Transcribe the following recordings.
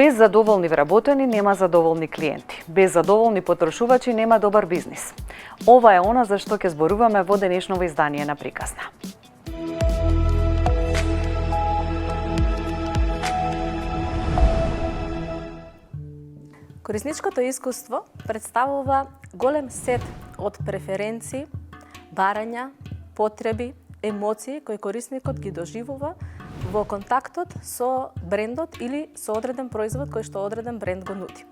Без задоволни вработени нема задоволни клиенти. Без задоволни потрошувачи нема добар бизнис. Ова е она за што ќе зборуваме во денешново издание на Приказна. Корисничкото искуство представува голем сет од преференции, барања, потреби, емоции кои корисникот ги доживува во контактот со брендот или со одреден производ кој што одреден бренд го нуди.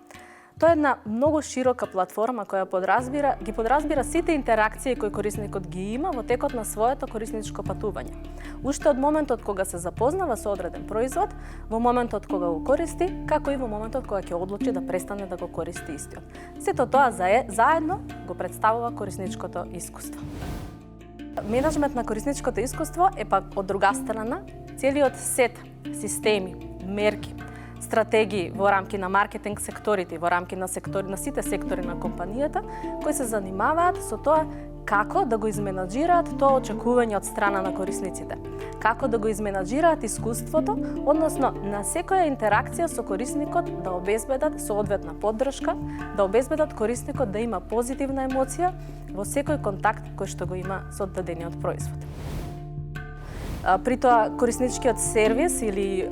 Тоа е една многу широка платформа која ги подразбира сите интеракции кои корисникот ги има во текот на своето корисничко патување. Уште од моментот кога се запознава со одреден производ, во моментот кога го користи, како и во моментот кога ќе одлучи да престане да го користи истиот. Сето тоа заедно го представува корисничкото искуство. Менеджмент на корисничкото искуство е пак од друга страна целиот сет системи, мерки, стратегии во рамки на маркетинг секторите, во рамки на сите сектори на компанијата, кои се занимаваат со тоа како да го изменаџираат тоа очекување од страна на корисниците. Како да го изменаџираат искуството, односно на секоја интеракција со корисникот да обезбедат соодветна поддршка, да обезбедат корисникот да има позитивна емоција во секој контакт кој што го има со дадениот производ. При тоа корисничкиот сервис или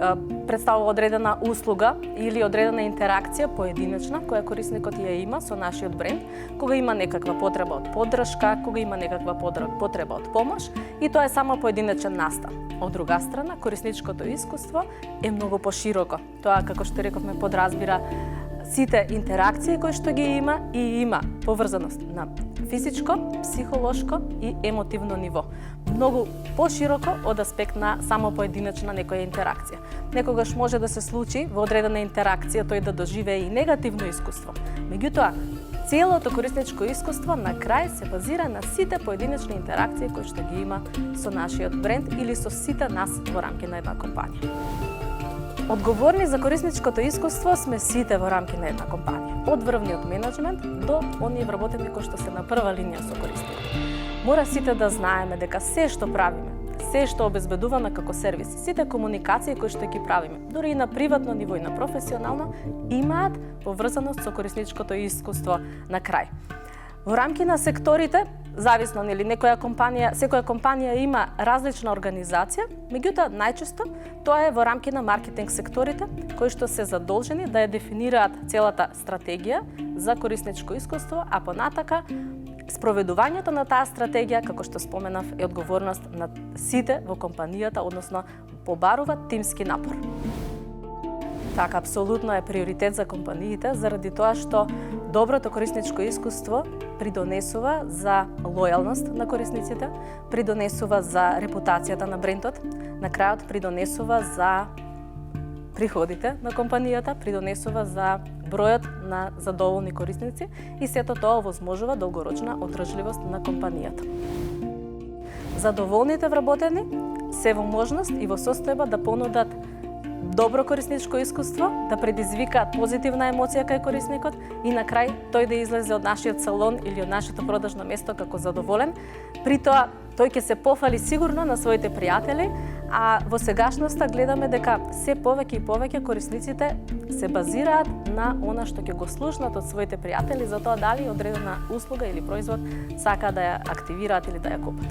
представува одредена услуга или одредена интеракција поединечна која корисникот ја има со нашиот бренд, кога има некаква потреба од поддршка, кога има некаква потреба од помош, и тоа е само поединечен настан. Од друга страна, корисничкото искуство е многу пошироко. Тоа, како што рековме, подразбира сите интеракции кои што ги има и има поврзаност на физичко, психолошко и емотивно ниво. Многу пошироко од аспект на само поединечна некоја интеракција. Некогаш може да се случи во одредена интеракција тој да доживее и негативно искуство. Меѓутоа, целото корисничко искуство на крај се базира на сите поединечни интеракции кои што ги има со нашиот бренд или со сите нас во рамки на една компанија. Одговорни за корисничкото искуство сме сите во рамки на една компанија, од врвниот менеджмент до оние вработени кои што се на прва линија со корисникот. Мора сите да знаеме дека се што правиме, се што обезбедуваме како сервис, сите комуникации кои што ги правиме, дури и на приватно ниво и на професионално, имаат поврзаност со корисничкото искуство на крај. Во рамки на секторите, зависно нели секоја компанија има различна организација, меѓутоа најчесто тоа е во рамки на маркетинг секторите кои што се задолжени да ја дефинираат целата стратегија за корисничко искуство, а понатака спроведувањето на таа стратегија, како што споменав, е одговорност на сите во компанијата, односно побарува тимски напор. Така, апсолутно е приоритет за компаниите, заради тоа што доброто корисничко искуство придонесува за лојалност на корисниците, придонесува за репутацијата на брендот, на крајот придонесува за приходите на компанијата, придонесува за бројот на задоволни корисници и сето тоа овозможува долгорочна одржливост на компанијата. Задоволните вработени се во можност и во состојба да понудат добро корисничко искуство, да предизвикаат позитивна емоција кај корисникот и на крај тој да излезе од нашиот салон или од нашето продажно место како задоволен. При тоа тој ќе се пофали сигурно на своите пријатели, а во сегашноста гледаме дека се повеќе и повеќе корисниците се базираат на она што ќе го слушнат од своите пријатели за тоа дали одредена услуга или производ сака да ја активираат или да ја купат.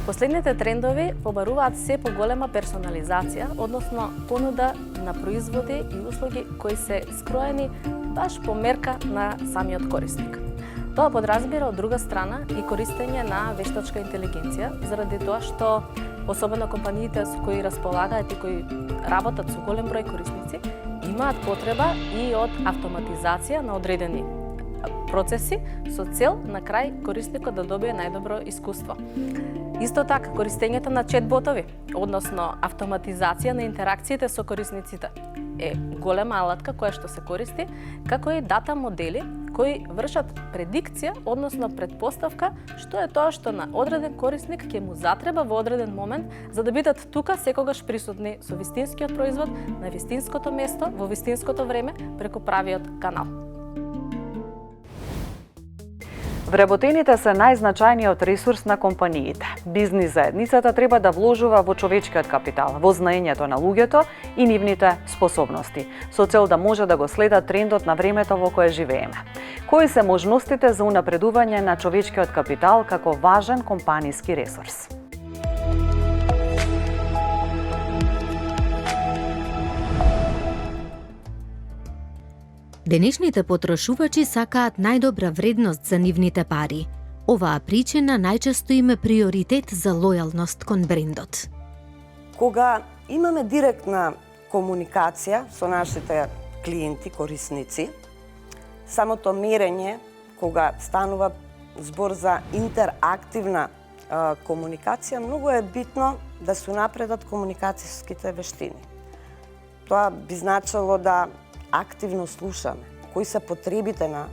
Последните трендови побаруваат се поголема персонализација, односно понуда на производи и услуги кои се скроени баш по мерка на самиот корисник. Тоа подразбира од друга страна и користење на вештачка интелигенција, заради тоа што особено компаниите со кои располагаат и кои работат со голем број корисници, имаат потреба и од автоматизација на одредени процеси со цел на крај корисникот да добие најдобро искуство. Исто така, користењето на чет-ботови, односно автоматизација на интеракциите со корисниците, е голема алатка која што се користи, како и дата модели кои вршат предикција, односно предпоставка, што е тоа што на одреден корисник ќе му затреба во одреден момент за да бидат тука секогаш присутни со вистинскиот производ, на вистинското место, во вистинското време, преку правиот канал. Вработените се најзначајниот ресурс на компаниите. Бизнис заедницата треба да вложува во човечкиот капитал, во знаењето на луѓето и нивните способности, со цел да може да го следа трендот на времето во кое живееме. Кои се можностите за унапредување на човечкиот капитал како важен компаниски ресурс? Денешните потрошувачи сакаат најдобра вредност за нивните пари. Оваа причина најчесто им е приоритет за лојалност кон брендот. Кога имаме директна комуникација со нашите клиенти, корисници, самото мерење, кога станува збор за интерактивна комуникација, многу е битно да се унапредат комуникацијските вештини. Тоа би значило да активно слушаме кои се потребите на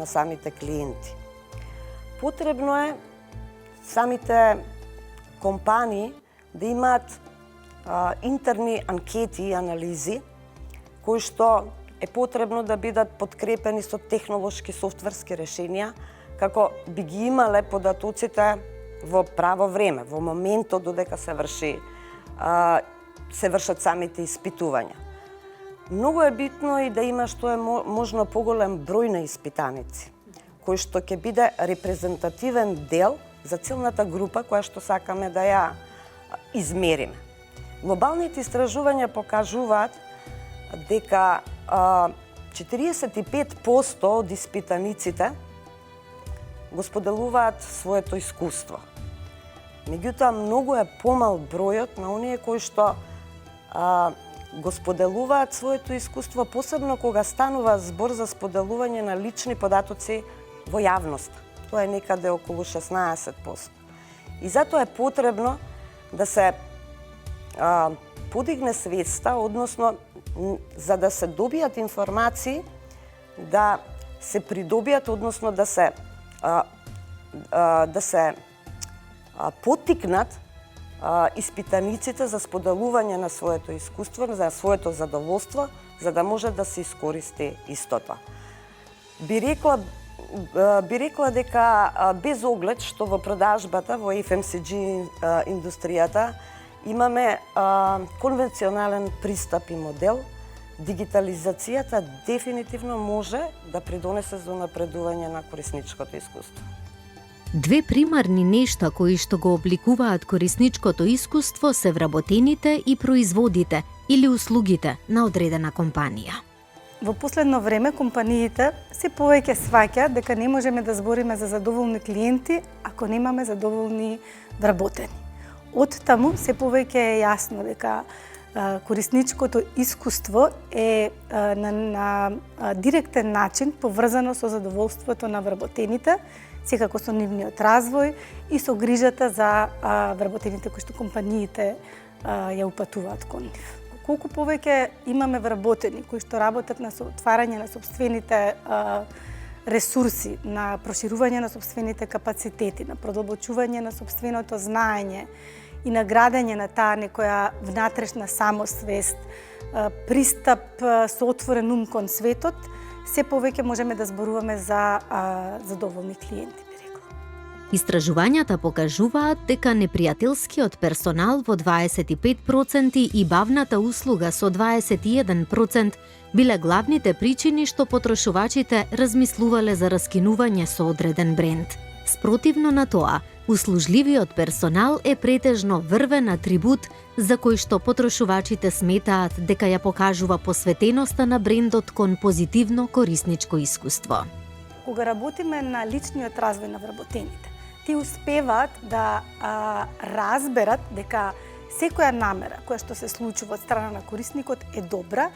самите клиенти. Потребно е самите компании да имаат интерни анкети и анализи кои што е потребно да бидат подкрепени со технолошки софтверски решенија, како би ги имале податоците во право време, во моментот додека се вршат самите испитувања. Многу е битно и да има што е можно поголем број на испитаници, кој што ќе биде репрезентативен дел за целната група која што сакаме да ја измериме. Глобалните истражувања покажуваат дека 45% од испитаниците го споделуваат своето искуство. Меѓутоа, многу е помал бројот на оние кои што го споделуваат своето искуство, посебно кога станува збор за споделување на лични податоци во јавноста. Тоа е некаде околу 16%. И затоа е потребно да се подигне свеста, односно за да се добијат информации, да се придобијат, односно да се поттикнат испитаниците за споделување на своето искуство, за своето задоволство, за да може да се искористи истото. Би рекла дека без оглед што во продажбата, во FMCG индустријата, имаме конвенционален пристап и модел, дигитализацијата дефинитивно може да придонесе за напредување на корисничкото искуство. Две примарни нешта кои што го обликуваат корисничкото искуство се вработените и производите или услугите на одредена компанија. Во последно време компаниите се повеќе сваќаат дека не можеме да збориме за задоволни клиенти ако немаме задоволни вработени. Од таму се повеќе е јасно дека корисничкото искуство е на директен начин поврзано со задоволството на вработените, секако со нивниот развој и со грижата за вработените кои што компаниите ја упатуваат кон нив. Колку повеќе имаме вработени кои што работат на отварање на сопствените ресурси, на проширување на сопствените капацитети, на продолбочување на сопственото знаење и на градење на таа некоја внатрешна самосвест, пристап со отворен ум кон светот, се повеќе можеме да зборуваме за задоволни клиенти, би рекла. Истражувањата покажуваат дека непријателскиот персонал во 25% и бавната услуга со 21% биле главните причини што потрошувачите размислувале за раскинување со одреден бренд. Спротивно на тоа, услужливиот персонал е претежно врвен атрибут за кој што потрошувачите сметаат дека ја покажува посветеноста на брендот кон позитивно корисничко искуство. Кога работиме на личниот развој на вработените, тие успеваат да разберат дека секоја намера која што се случува од страна на корисникот е добра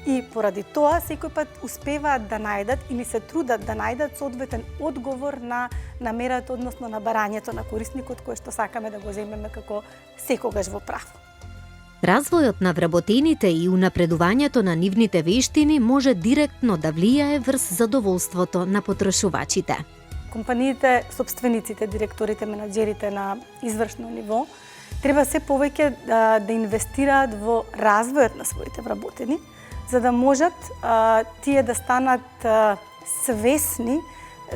и поради тоа секој пат успеваат да најдат или се трудат да најдат соодветен одговор на намерата, односно на барањето на корисникот кој што сакаме да го земеме како секогаш во право. Развојот на вработените и унапредувањето на нивните вештини може директно да влијае врз задоволството на потрошувачите. Компаниите, собствениците, директорите, менаџерите на извршно ниво треба се повеќе да инвестираат во развојот на своите вработени, за да можат тие да станат свесни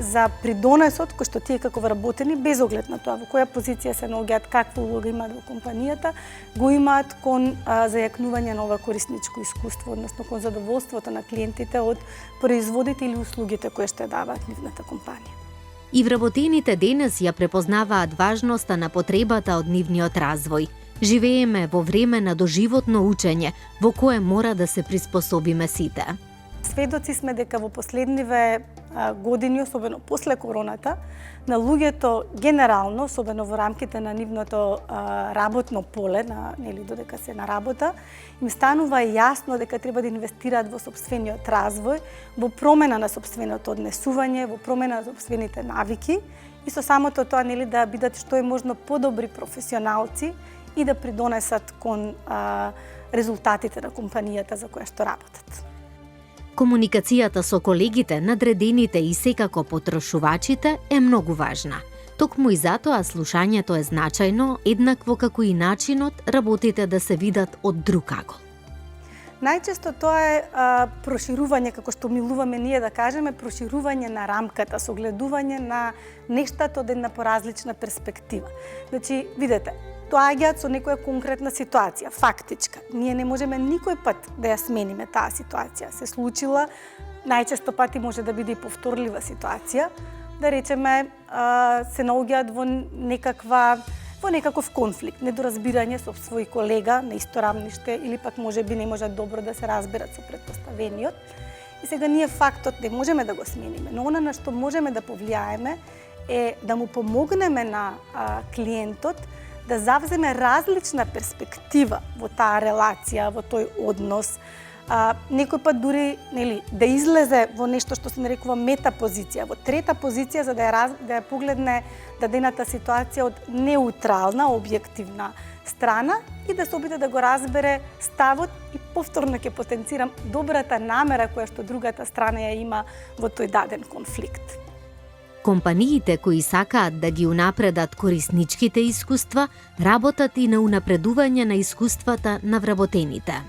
за придонесот кој што тие како вработени, без оглед на тоа во која позиција се наоѓаат, каква улога имаат во компанијата, го имаат кон зајакнување на ова корисничко искуство, односно кон задоволството на клиентите од производите или услугите кои што даваат нивната компанија. И вработените денес ја препознаваат важноста на потребата од нивниот развој. Живееме во време на доживотно учење, во кое мора да се приспособиме сите. Сведоци сме дека во последниве години, особено после короната, на луѓето генерално, особено во рамките на нивното работно поле, додека се на работа, им станува јасно дека треба да инвестираат во сопствениот развој, во промена на сопственото однесување, во промена на сопствените навики и со самото тоа да бидат што е можно подобри професионалци и да придонесат кон резултатите на компанијата за која што работат. Комуникацијата со колегите, надредените и секако потрошувачите е многу важна. Токму и затоа слушањето е значајно, еднакво како и начинот работите да се видат од друг агол. Најчесто тоа е проширување, како што милуваме ние да кажеме, проширување на рамката, согледување на нештата од една поразлична перспектива. Значи, видете, доаѓаат со некоја конкретна ситуација, фактичка. Ние не можеме никој пат да ја смениме таа ситуација. Се случила, најчесто пати може да биде и повторлива ситуација, да речеме се наоѓаат во некаков конфликт, недоразбирање со свој колега на исто рамниште или пак можеби не можат добро да се разберат со претпоставениот. И сега ние фактот не можеме да го смениме, но она на што можеме да повлијаеме е да му помогнеме на клиентот да завземе различна перспектива во таа релација, во тој однос, некој пат дури да излезе во нешто што се нарекува метапозиција, во трета позиција за да ја погледне дадената ситуација од неутрална, објективна страна и да се обиде да го разбере ставот и повторно ќе потенцирам добрата намера која што другата страна ја има во тој даден конфликт. Компаниите кои сакаат да ги унапредат корисничките искуства, работат и на унапредување на искуствата на вработените.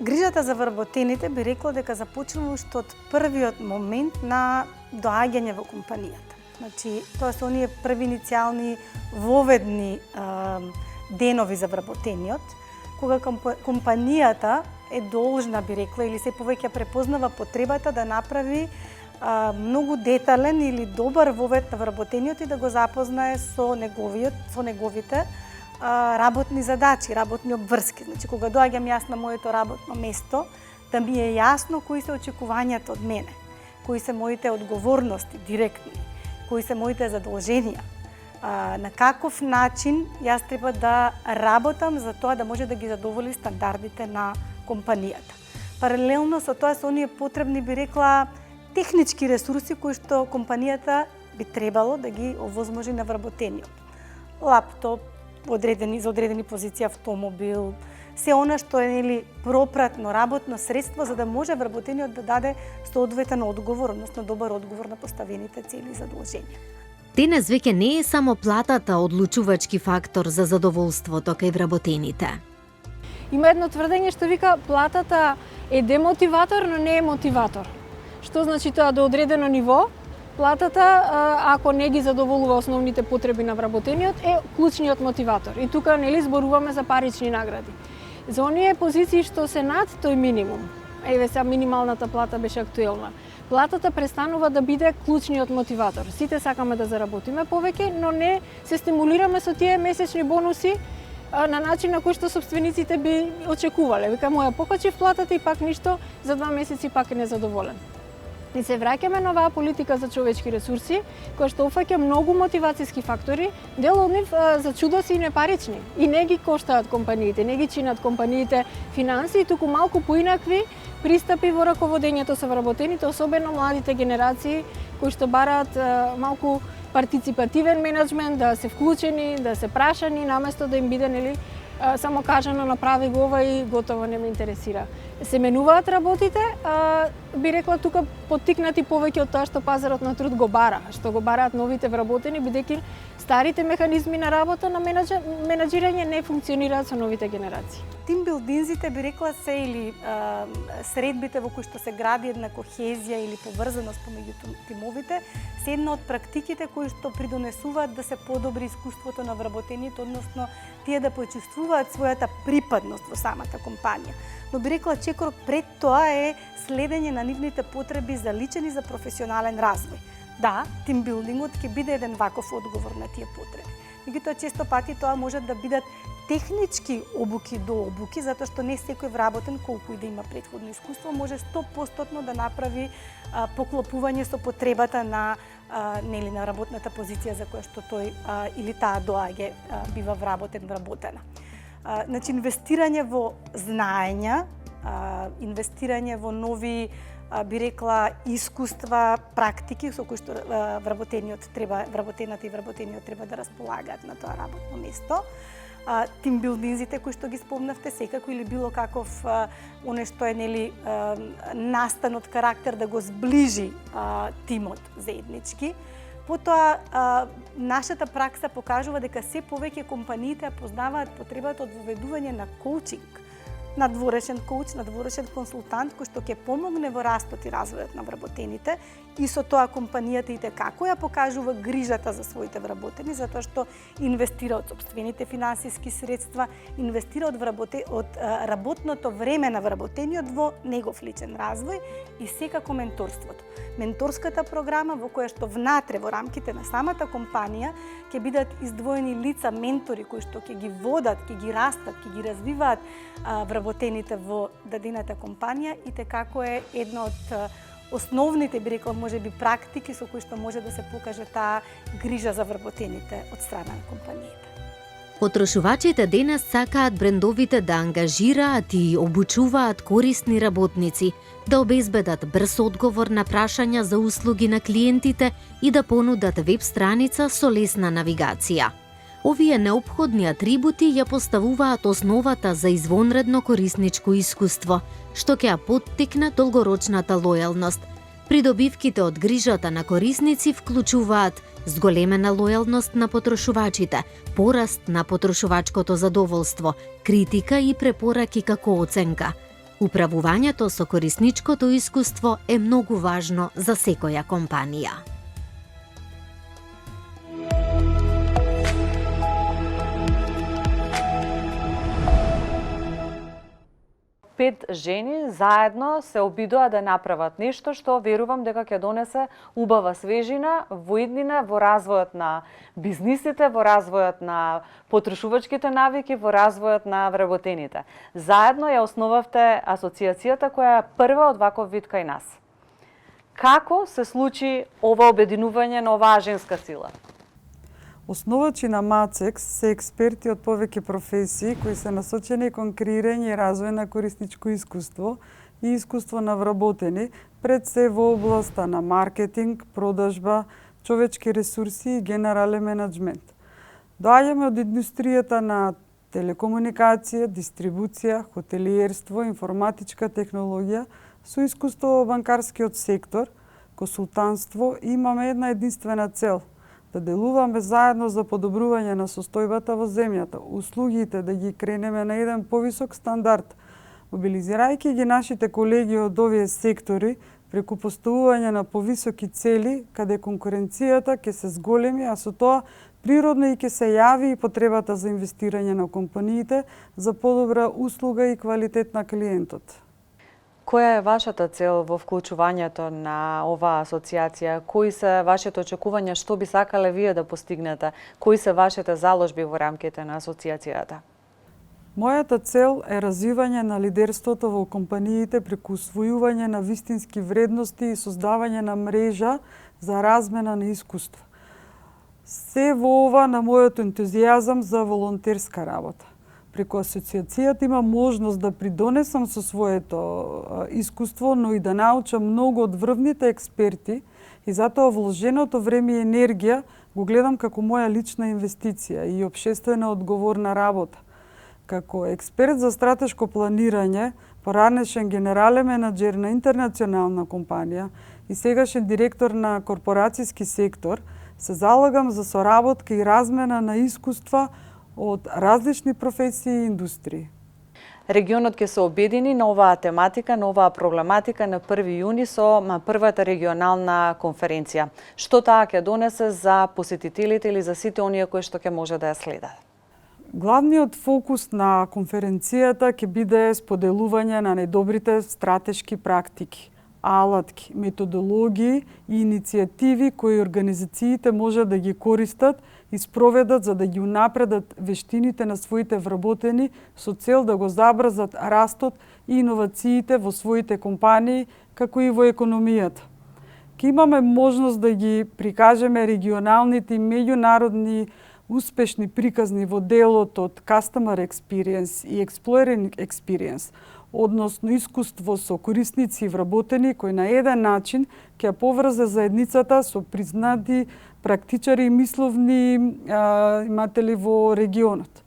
Грижата за вработените би рекла дека започнува уште од првиот момент на доаѓање во компанијата. Значи, тоа се оние први иницијални воведни денови за вработениот, кога компанијата е должна, би рекла, или се повеќе препознава потребата да направи многу детален или добар вовед на вработениот и да го запознае со неговите работни задачи, работни обврски. Значи, кога доаѓам јас на моето работно место, да ми е јасно кои се очекувањата од мене, кои се моите одговорности директни, кои се моите задолженија, на каков начин јас треба да работам за тоа да може да ги задоволи стандардите на компанијата. Паралелно со тоа се оние потребни, би рекла, технички ресурси кои што компанијата би требало да ги овозможи на вработениот. Лаптоп, за одредени позиции автомобил, се она што е пропратно работно средство за да може вработениот да даде соодветен одговор, односно добар одговор на поставените цели и задолженија. Денес веќе не е само платата одлучувачки фактор за задоволството кај вработените. Има едно тврдење што вика платата е демотиватор, но не е мотиватор. Што значи тоа до одредено ниво? Платата, ако не ги задоволува основните потреби на вработениот, е клучниот мотиватор. И тука зборуваме за парични награди. За оние позиции што се над тој минимум, еве сега минималната плата беше актуелна, платата престанува да биде клучниот мотиватор. Сите сакаме да заработиме повеќе, но не се стимулираме со тие месечни бонуси на начин на кој што собствениците би очекувале. Вика, моја покачив платата и пак ништо, за 2 месеци пак е незадоволен. И се враќаме на оваа политика за човечки ресурси, која што офаќа многу мотивацијски фактори, дел од нив за чудо се и непарични. И не ги коштаат компаниите, не ги чинат компаниите финанси, туку малку поинакви пристапи во раководењето со вработените, особено младите генерации, кои што бараат малку партиципативен менеджмент, да се вклучени, да се прашани, наместо да им биде само кажано направи го ова и готово, не ме интересира. се менуваат работите, би рекла тука поттикнати повеќе од тоа што пазарот на труд го бара, што го бараат новите вработени, бидејќи старите механизми на работа на менаџирање не функционираат со новите генерации. Тимбилдинзите би рекла се или средбите во кои што се гради една кохезија или поврзаност помеѓу тимовите, се една од практиките кои што придонесуваат да се подобри искуството на вработените, односно тие да почувствуваат својата припадност во самата компанија. Но би рекла чекорок пред тоа е следење на нивните потреби за личен и за професионален развој. Да, тимбилдингот ќе биде еден ваков одговор на тие потреби. Меѓутоа често пати тоа можат да бидат технички обуки до обуки, затоа што не секој вработен, колку и да има претходно искуство, може 100% да направи поклопување со потребата на на работната позиција за која што тој или таа доаѓа бива вработена. Значи, инвестирање во знаења, инвестирање во нови, би рекла, искуства, практики со кои што вработената и вработениот треба да располагаат на тоа работно место. Тимбилдинзите кои што ги спомнавте, секако или било каков оне што е настан од карактер да го сближи тимот заеднички. Потоа, нашата пракса покажува дека се повеќе компаниите познаваат потребата од воведување на коучинг, надворешен коуч, надворешен консултант кој што ќе помогне во растот и развојот на вработените и со тоа компанијата и како ја покажува грижата за своите вработени, затоа што инвестира од сопствените финансиски средства, инвестира од работното време на вработениот во негов личен развој и секако менторството. Менторската програма во која што внатре во рамките на самата компанија ќе бидат издвоени лица, ментори кои што ќе ги водат, ќе ги растат, ќе ги развиваат вработените во дадената компанија и како е една од основните, би рекла, можеби практики со кои што може да се покаже таа грижа за вработените од страна на компаниите. Потрошувачите денес сакаат брендовите да ангажираат и обучуваат корисни работници, да обезбедат брз одговор на прашања за услуги на клиентите и да понудат веб страница со лесна навигација. Овие неопходни атрибути ја поставуваат основата за извонредно корисничко искуство, што ќе ја поттикне долгорочната лојалност. Придобивките од грижата на корисници вклучуваат зголемена лојалност на потрошувачите, пораст на потрошувачкото задоволство, критика и препораки како оценка. Управувањето со корисничкото искуство е многу важно за секоја компанија. 5 жени заедно се обидоа да направат нешто што верувам дека ќе донесе убава свежина, воиднина во развојот на бизнисите, во развојот на потрошувачките навики, во развојот на вработените. Заедно ја основавте асоциацијата која е прва од ваков вид кај нас. Како се случи ова обединување на оваа женска сила? Основачи на МАЦЕКС се експерти од повеќе професии кои се насочени кон креирање и развој на корисничко искуство и искуство на вработени, пред се во областа на маркетинг, продажба, човечки ресурси и генерален менеджмент. Доаѓаме од индустријата на телекомуникација, дистрибуција, хотелиерство, информатичка технологија, со искуство во банкарскиот сектор, консултантство, имаме една единствена цел – да делуваме заедно за подобрување на состојбата во земјата, услугите да ги кренеме на еден повисок стандард, мобилизирајќи ги нашите колеги од овие сектори преку поставување на повисоки цели, каде конкуренцијата ќе се зголеми, а со тоа природно и ќе се јави и потребата за инвестирање на компаниите за подобра услуга и квалитет на клиентот. Која е вашата цел во вклучувањето на оваа асоциација? Кои се вашите очекувања, што би сакале вие да постигнете? Кои се вашите заложби во рамките на асоциацијата? Мојата цел е развивање на лидерството во компаниите преку усвојување на вистински вредности и создавање на мрежа за размена на искуство. Се во ова на мојот ентузијазам за волонтерска работа. Преку асоциацијата имам можност да придонесам со своето искуство, но и да научам многу од врвните експерти и затоа вложеното време и енергија го гледам како моја лична инвестиција и општествено одговорна работа. Како експерт за стратешко планирање, поранешен генерален менаџер на интернационална компанија и сегашен директор на корпорацијски сектор, се залагам за соработка и размена на искуства од различни професии и индустрии. Регионот ќе се обедини на оваа тематика, на оваа проблематика на 1 јуни со првата регионална конференција. Што таа ќе донесе за посетителите или за сите оние кои што ќе може да ја следат? Главниот фокус на конференцијата ќе биде споделување на најдобрите стратешки практики, алатки, методологии и иницијативи кои организациите може да ги користат и спроведат за да ги унапредат вештините на своите вработени со цел да го забрзат растот и иновациите во своите компании, како и во економијата. Ке имаме можност да ги прикажеме регионалните и меѓународни успешни приказни во делот од Customer Experience и Exploring Experience, односно искуство со корисници и вработени кои на еден начин ќе поврзе заедницата со признати практичари и мисловни иматели во регионот.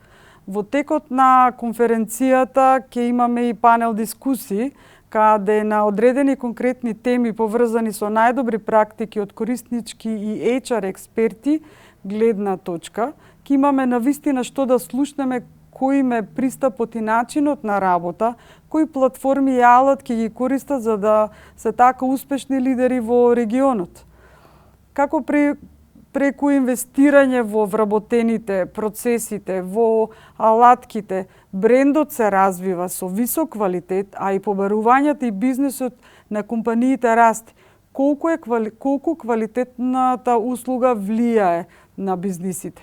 Во текот на конференцијата ќе имаме и панел дискусии, каде на одредени конкретни теми поврзани со најдобри практики од кориснички и HR експерти гледна точка, ќе имаме навистина што да слушнеме, кој им е пристапот и начинот на работа, кои платформи и алатки ги користат за да се така успешни лидери во регионот. Како преку инвестирање во вработените, процесите, во алатките, брендот се развива со висок квалитет, а и побарувањето и бизнисот на компаниите расти. Колку квалитетната услуга влијае на бизнисите.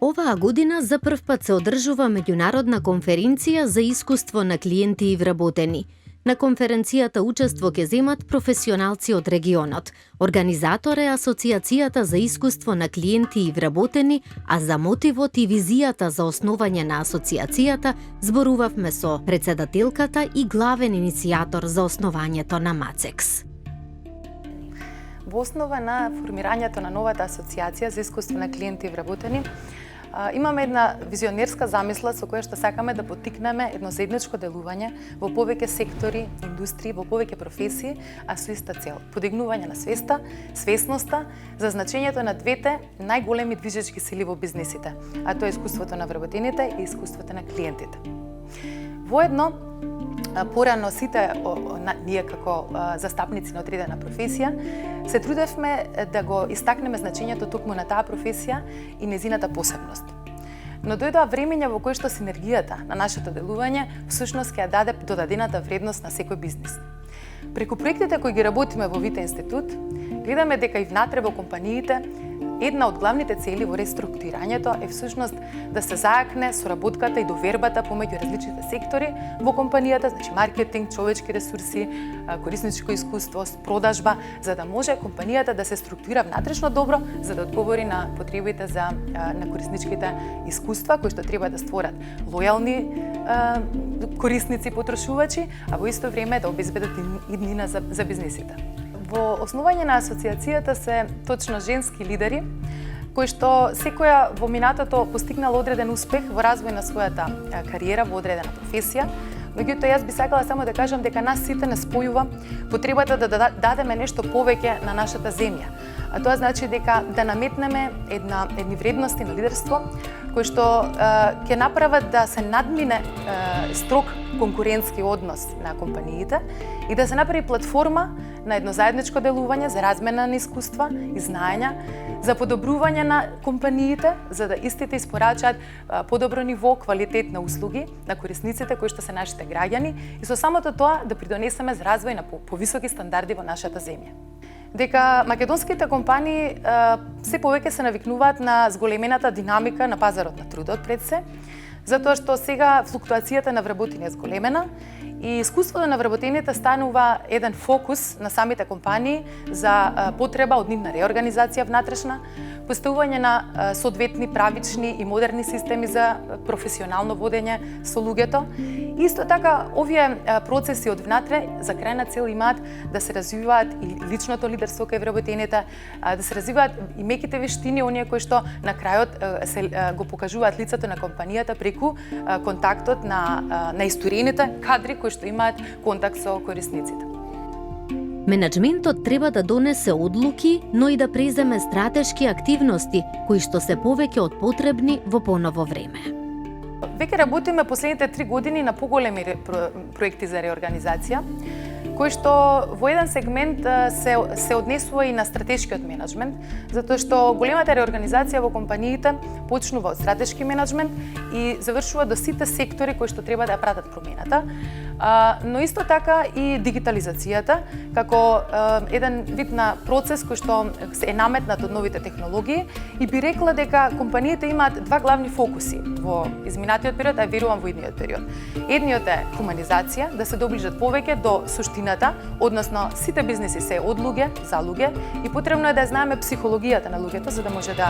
Оваа година за прв пат се одржува меѓународна конференција за искуство на клиенти и вработени. На конференцијата учество ќе земат професионалци од регионот. Организатор е Асоциацијата за искуство на клиенти и вработени, а за мотивот и визијата за основање на асоциацијата зборувавме со председателката и главен иницијатор за основањето на МАЦЕКС. Во основа на формирањето на новата асоциација за искуство на клиенти и вработени, имаме една визионерска замисла со која што сакаме да поттикнеме едно заедничко делување во повеќе сектори, индустрии, во повеќе професии, а со иста цел – подигнување на свесноста за значењето на двете најголеми движечки сили во бизнисите, а тоа е искуството на вработените и искуството на клиентите. Воедно, порано сите ние како застапници на одредена професија се трудевме да го истакнеме значењето токму на таа професија и незината посебност. Но дојдоа времења во кои што синергијата на нашето делување всушност ќе ја даде додадената вредност на секој бизнис. Преку проектите кои ги работиме во Вита институт, гледаме дека и внатре во компаниите една од главните цели во реструктурирањето е всушност да се зајакне соработката и довербата помеѓу различните сектори во компанијата, значи маркетинг, човечки ресурси, корисничко искуство, продажба, за да може компанијата да се структурира внатрешно добро, за да одговори на потребите на корисничките искуства кои што треба да створат лојални корисници, потрошувачи, а во исто време да обезбедат иднина за бизнисите. Во основање на асоциацијата се точно женски лидери, кои што секоја во минатото постигнала одреден успех во развој на својата кариера во одредена професија. Меѓутоа, јас би сакала само да кажам дека нас сите не спојува потребата да дадеме нешто повеќе на нашата земја. А тоа значи дека да наметнеме едни вредности на лидерство, кои што ќе направат да се надмине строг конкурентски однос на компаниите и да се направи платформа на едно заедничко делување за размена на искуства и знаења, за подобрување на компаниите, за да истите испорачаат подобро ниво, квалитет на услуги на корисниците кои што се нашите граѓани и со самото тоа да придонесеме за развој на повисоки стандарди во нашата земја. Дека македонските компании се повеќе се навикнуваат на зголемената динамика на пазарот на трудот пред се, затоа што сега флуктуацијата на вработени е зголемена И искуството на вработените станува еден фокус на самите компании за потреба од нивна реорганизација внатрешна, поставување на соодветни правични и модерни системи за професионално водење со луѓето. Исто така, овие процеси од внатре за крајна цел имаат да се развиваат и личното лидерство кај вработените, да се развиваат и меките вештини, оние кои што на крајот го покажуваат лицето на компанијата преку контактот на историните кадри кои што имаат контакт со корисниците. Менаџментот треба да донесе одлуки, но и да преземе стратешки активности кои што се повеќе од потребни во поново време. Веќе работиме последните 3 години на поголеми проекти за реорганизација, кои што во еден сегмент се однесува и на стратешкиот менаџмент, затоа што големата реорганизација во компаниите почнува од стратешки менаџмент и завршува до сите сектори кои што треба да ја пратат промената, но исто така и дигитализацијата како еден вид на процес кој што е наметнат од новите технологии, и би рекла дека компаниите имаат два главни фокуси во изминатиот период, а верувам во идниот период. Едниот е хуманизација, да се доближат повеќе до суштината, односно сите бизниси се од луѓе за луѓе и потребно е да знаеме психологијата на луѓето за да може да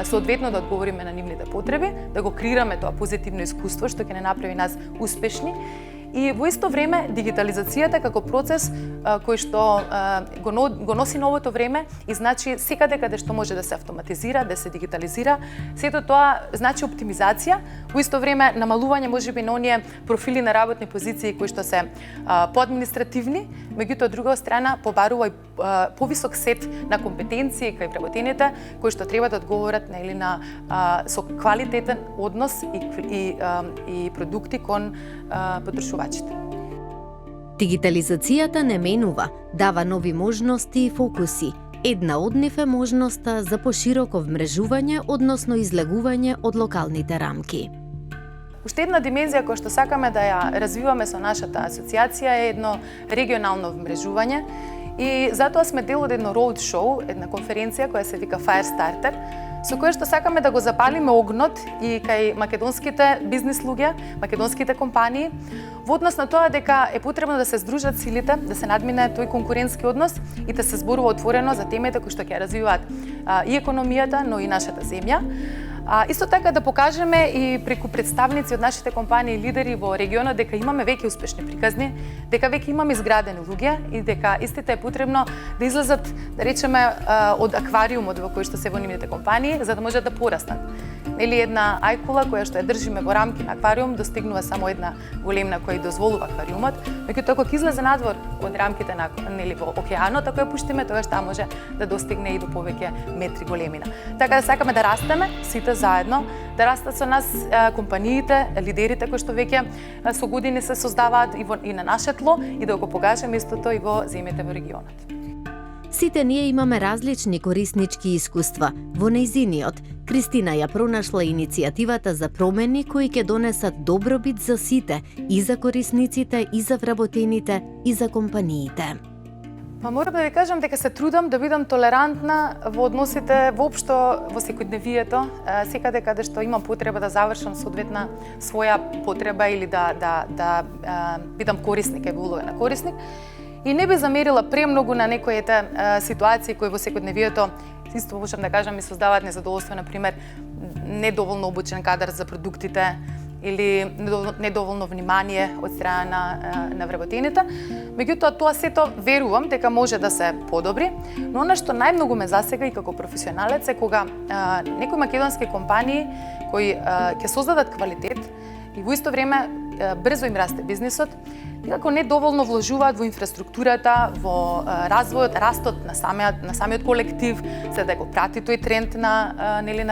соодветно да одговориме на нивните потреби, да го креираме тоа позитивно искуство што ќе не направи нас успешни. И во исто време дигитализацијата како процес кој што го носи новото време и значи секаде каде што може да се автоматизира, да се дигитализира, сето тоа значи оптимизација, во исто време намалување можеби на оние профили на работни позиции кои што се поадминистративни, меѓутоа од друга страна побарува и повисок сет на компетенции кај вработените кои што треба да одговорат на со квалитетен однос и продукти кон потрошувачите. Дигитализацијата не менува, дава нови можности и фокуси. Една од нив е можноста за пошироко вмрежување, односно излегување од локалните рамки. Уште една димензија која што сакаме да ја развиваме со нашата асоциација е едно регионално вмрежување и затоа сме дел од едно роуд шоу, една конференција која се вика Firestarter, со која што сакаме да го запалиме огнот и кај македонските бизнис луѓе, македонските компании, во однос на тоа дека е потребно да се здружат силите, да се надмине тој конкурентски однос и да се зборува отворено за темите кои што ќе развиваат и економијата, но и нашата земја. Исто така да покажеме и преку представници од нашите компании и лидери во регионот дека имаме веќе успешни приказни, дека веќе имаме изградени луѓе и дека истите е потребно да излезат, да речеме, од аквариумот во кој што се во нивните компании, за да можат да пораснат. Нели една ајкула која што ја држиме во рамки на аквариум достигнува само една големина која дозволува аквариумот, меѓутоа кога излезе надвор од рамките на во океанот, ако ја пуштиме, тогаш таа може да достигне и до повеќе метри големина. Така да сакаме да растеме сите заедно, да растат со нас компаниите, лидерите кои што веќе со години се создаваат и на наше тло и да го покажеме истото и во земјите во регионот. Сите ние имаме различни кориснички искуства. Во нејзиниот, Кристина ја пронашла иницијативата за промени кои ќе донесат добробит за сите, и за корисниците, и за вработените, и за компаниите. Морам да ви кажам дека се трудам да бидам толерантна во односите воопшто во секојдневието, секаде каде што имам потреба да завршам соодветна своја потреба или да бидам корисник, во улога на корисник. И не би замерила премногу на некоите ситуации кои во секојдневието исто можам да кажам ми создаваат незадоволство, на пример недоволно обучен кадар за продуктите или недоволно внимание од страна на вработените. Меѓутоа тоа сето верувам дека може да се подобри, но она што најмногу ме засега и како професионалец е кога некои македонски компании кои ќе создадат квалитет и во исто време брзо им расте бизнисот, некако недоволно вложуваат во инфраструктурата, во развојот, растот на самиот колектив, за да го прати тој тренд на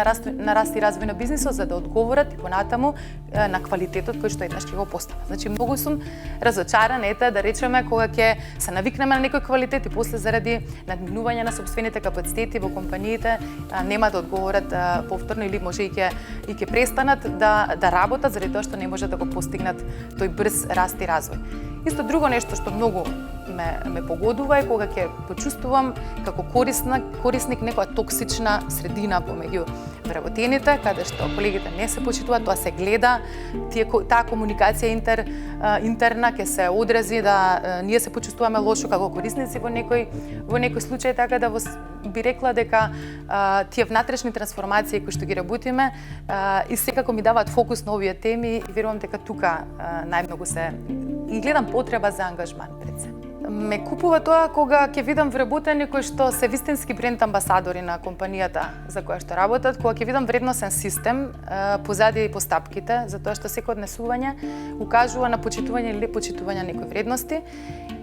раст и развој на бизнисот, за да одговорат и понатаму на квалитетот кој што еднаш ќе го постават. Значи многу сум разочарана да речеме кога ќе се навикнеме на некој квалитет и после заради надминување на сопствените капацитети во компаниите нема да одговорат повторно или може и ќе престанат да работат заради тоа што не може да го постигнат тој брз раст и развој. Исто друго нешто што многу ме погодува е кога ќе почувствувам како корисник некоја токсична средина помеѓу вработените, каде што колегите не се почитуваат, тоа се гледа, таа комуникација интерна ќе се одрази да ние се почувствуваме лошо како корисници во некој случај, така да би рекла дека тие внатрешни трансформации кои што ги работиме и секако ми даваат фокус на овие теми и верувам дека тука најмногу се и гледам потреба за ангажман пред се. Ме купува тоа кога ќе видам вработени кои што се вистински бренд амбасадори на компанијата за која што работат, кога ќе видам вредносен систем позади постапките, за тоа што секој однесување укажува на почитување или почитување некои вредности.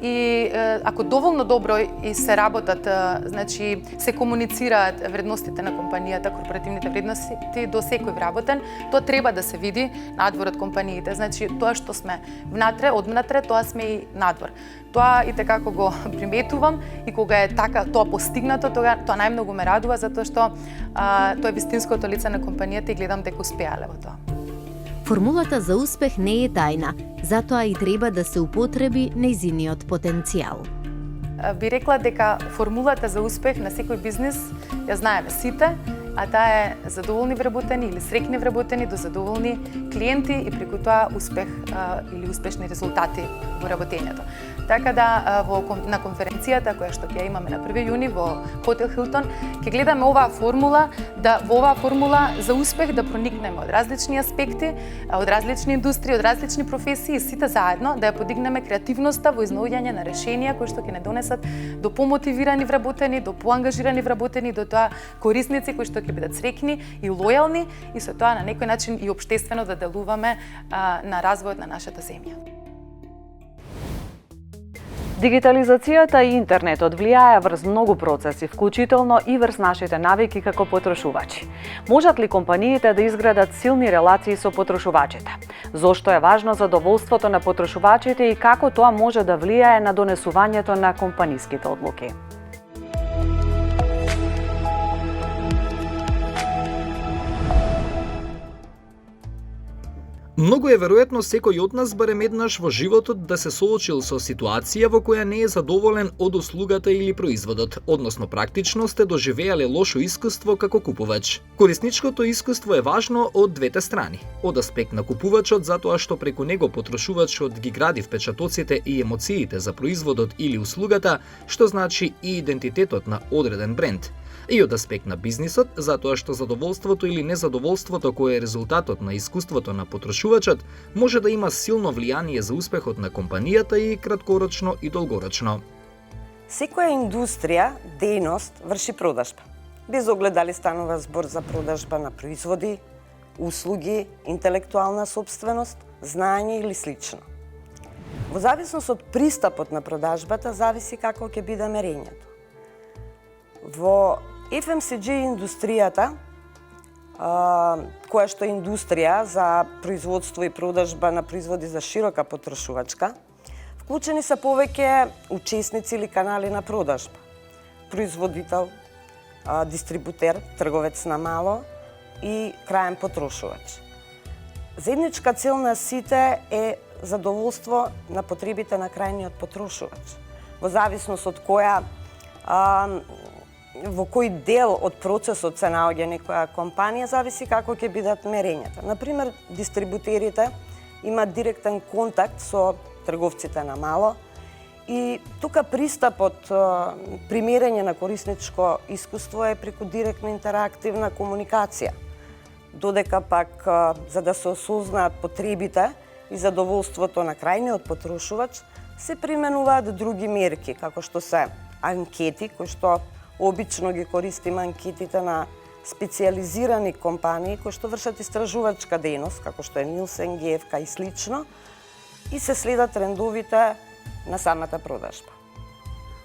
И ако доволно добро и се работат, значи се комуницираат вредностите на компанијата, корпоративните вредности до секој вработен, тоа треба да се види надвор од компаниите. Значи тоа што сме однатре, тоа сме и надвор. Тоа и така кога го приметувам и кога е така тоа постигнато, тоа најмногу ме радува затоа што тоа е вистинското лице на компанијата и гледам дека успеале во тоа. Формулата за успех не е тајна, затоа и треба да се употреби нејзиниот потенцијал. Би рекла дека формулата за успех на секој бизнис ја знаеме сите, а таа е задоволни вработени или среќни вработени до задоволни клиенти и преку тоа успех или успешни резултати во работењето. Така да на конференцијата која што ќе имаме на 1 јуни во Хотел Хилтон, ќе гледаме оваа формула, во оваа формула за успех да проникнеме од различни аспекти, од различни индустрии, од различни професии, сите заедно да ја подигнеме креативноста во изнаоѓање на решенија кои што ќе не донесат до помотивирани вработени, до поангажирани вработени, до тоа корисници кои што ќе бидат среќни и лојални и со тоа на некој начин и општествено да делуваме на развојот на нашата земја. Дигитализацијата и интернетот влијаја врз многу процеси, вклучително и врз нашите навики како потрошувачи. Можат ли компаниите да изградат силни релации со потрошувачите? Зошто е важно задоволството на потрошувачите и како тоа може да влијае на донесувањето на компаниските одлуки? Многу е веројатно секој од нас барем еднаш во животот да се соочил со ситуација во која не е задоволен од услугата или производот, односно практично сте доживеале лошо искуство како купувач. Корисничкото искуство е важно од двете страни. Од аспект на купувачот затоа што преку него потрошувачот ги гради впечатоците и емоциите за производот или услугата, што значи и идентитетот на одреден бренд. И од аспект на бизнисот, затоа што задоволството или незадоволството кое е резултатот на искуството на потрошувачот може да има силно влијание за успехот на компанијата и краткорочно и долгорочно. Секоја индустрија, дејност врши продажба. Без оглед дали станува збор за продажба на производи, услуги, интелектуална собственост, знаење или слично. Во зависност од пристапот на продажбата зависи како ќе биде мерењето. Во FMCG индустријата, која што е индустрија за производство и продажба на производи за широка потрошувачка, вклучени се повеќе учесници или канали на продажба. Производител, дистрибутер, трговец на мало и краен потрошувач. Заедничка цел на сите е задоволство на потребите на крајниот потрошувач. Во зависност од во кој дел од процесот се наоѓа некоја компанија, зависи како ќе бидат мерењата. Например, дистрибутерите имаат директен контакт со трговците на мало и тука пристапот при мерење на корисничко искуство е преку директна интерактивна комуникација. Додека пак, за да се осознаат потребите и задоволството на крајниот потрошувач, се применуваат други мерки, како што се анкети, кои што обично ги користиме анкетите на специализирани компании кои што вршат истражувачка дејност, како што е Нилсен, ГФК и слично, и се следат трендовите на самата продажба.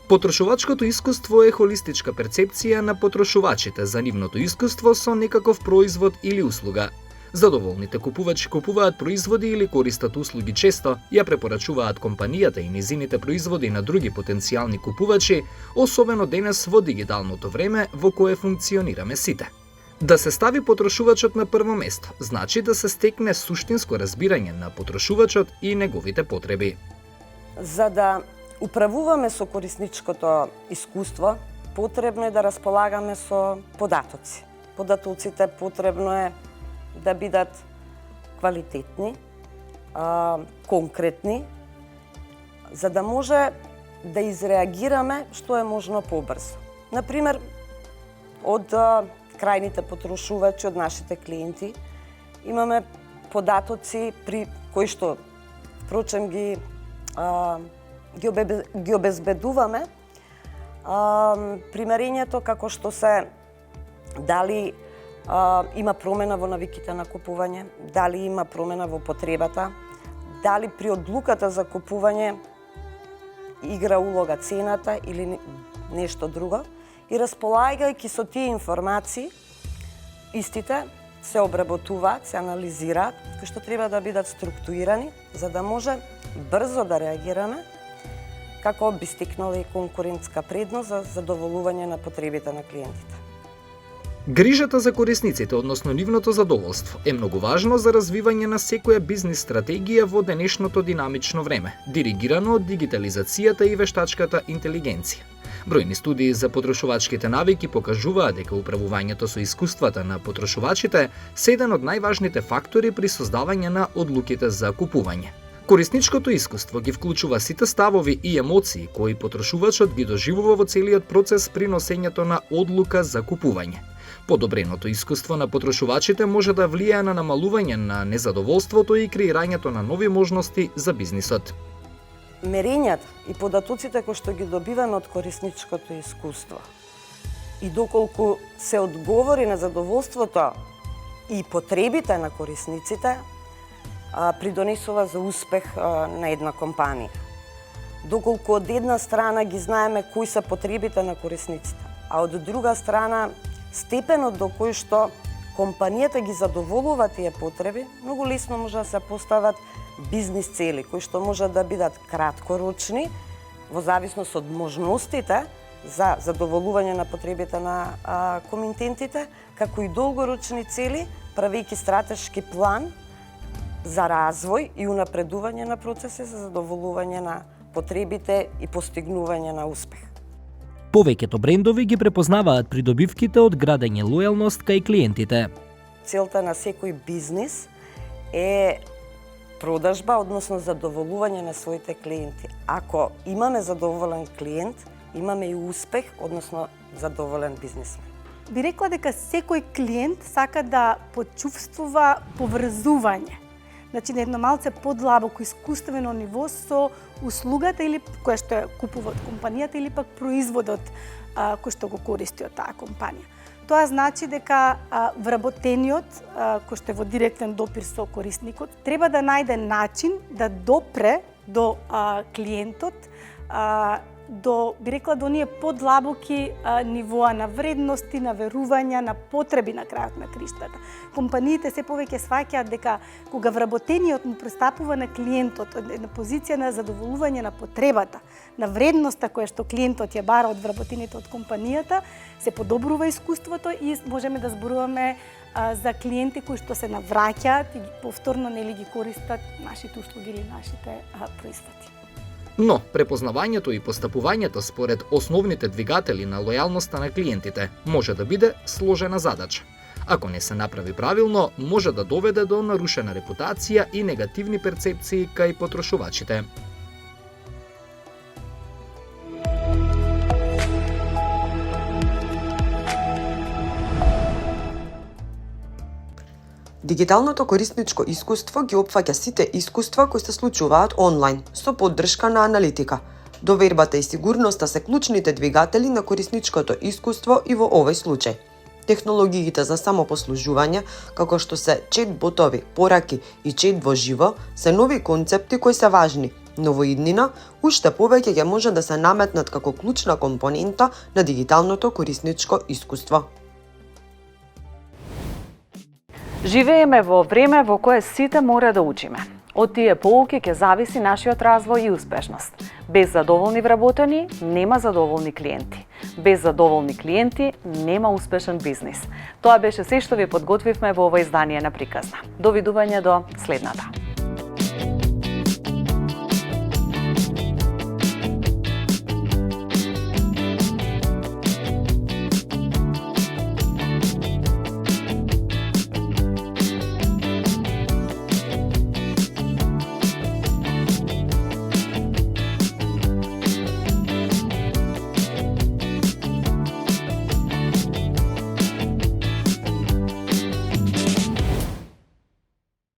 Потрошувачкото искуство е холистичка перцепција на потрошувачите за нивното искуство со некаков производ или услуга. Задоволните купувачи купуваат производи или користат услуги често, ја препорачуваат компанијата и низините производи на други потенцијални купувачи, особено денес во дигиталното време во кое функционираме сите. Да се стави потрошувачот на прво место, значи да се стекне суштинско разбирање на потрошувачот и неговите потреби. За да управуваме со корисничкото искуство, потребно е да располагаме со податоци. Податоците потребно е да бидат квалитетни, конкретни, за да може да изреагираме што е можно побрзо. Например, од крајните потрошувачи, од нашите клиенти, имаме податоци при кои што, впрочем, ги обезбедуваме примерењето како што се дали има промена во навиките на купување, дали има промена во потребата, дали при одлуката за купување игра улога цената или нешто друго. И располагајќи со тие информации, истите се обработуваат, се анализираат, кои што треба да бидат структурирани, за да може брзо да реагираме, како би стикнала и конкурентска предност за задоволување на потребите на клиентите. Грижата за корисниците, односно нивното задоволство, е многу важно за развивање на секоја бизнис стратегија во денешното динамично време, диригирано од дигитализацијата и вештачката интелигенција. Бројни студии за потрошувачките навики покажуваат дека управувањето со искуствата на потрошувачите се еден од најважните фактори при создавање на одлуките за купување. Корисничкото искуство ги вклучува сите ставови и емоции кои потрошувачот ги доживува во целиот процес при носењето на одлука за купување. Подобреното искуство на потрошувачите може да влијае на намалување на незадоволството и креирањето на нови можности за бизнисот. Мерењата и податоците кои што ги добиваме од корисничкото искуство и доколку се одговори на задоволството и потребите на корисниците, придонесува за успех на една компанија. Доколку од една страна ги знаеме кои се потребите на корисниците, а од друга страна степенот до кој што компанијата ги задоволува тие потреби, многу лесно може да се постават бизнис цели, кои што можат да бидат краткорочни, во зависност од можностите за задоволување на потребите на комитентите, како и долгорочни цели, правејќи стратешки план за развој и унапредување на процеси за задоволување на потребите и постигнување на успех. Повеќето брендови ги препознаваат придобивките од градење лојалност кај клиентите. Целта на секој бизнис е продажба, односно задоволување на своите клиенти. Ако имаме задоволен клиент, имаме и успех, односно задоволен бизнисмен. Би рекла дека секој клиент сака да почувствува поврзување. Значи, на едно малце подлабоко искуствено ниво со услугата или која што ја купува од компанијата или пак производот кој што го користи од таа компанија. Тоа значи дека вработениот, кој што е во директен допир со корисникот, треба да најде начин да допре до клиентот, до, би рекла, до оние подлабоки нивоа на вредности, на верувања, на потреби на крајот на криштата. Компаниите се повеќе сваќаат дека кога вработениот му пристапува на клиентот на позиција на задоволување на потребата, на вредноста која што клиентот ја бара од вработените од компанијата, се подобрува искуството и можеме да зборуваме за клиенти кои што се навраќаат и повторно нели ги користат нашите услуги или нашите производи. Но, препознавањето и постапувањето според основните двигатели на лојалноста на клиентите може да биде сложена задача. Ако не се направи правилно, може да доведе до нарушена репутација и негативни перцепции кај потрошувачите. Дигиталното корисничко искуство ги опфаќа сите искуства кои се случуваат онлайн, со поддршка на аналитика. Довербата и сигурноста се клучните двигатели на корисничкото искуство и во овој случај. Технологиите за самопослужување, како што се чет-ботови, пораки и чет во живо, се нови концепти кои се важни, но во иднина уште повеќе ќе може да се наметнат како клучна компонента на дигиталното корисничко искуство. Живееме во време во кое сите мора да учиме. Од тие поуки ќе зависи нашиот развој и успешност. Без задоволни вработени нема задоволни клиенти. Без задоволни клиенти нема успешен бизнис. Тоа беше се што ви подготвивме во ова издание на Приказна. Довидување до следната.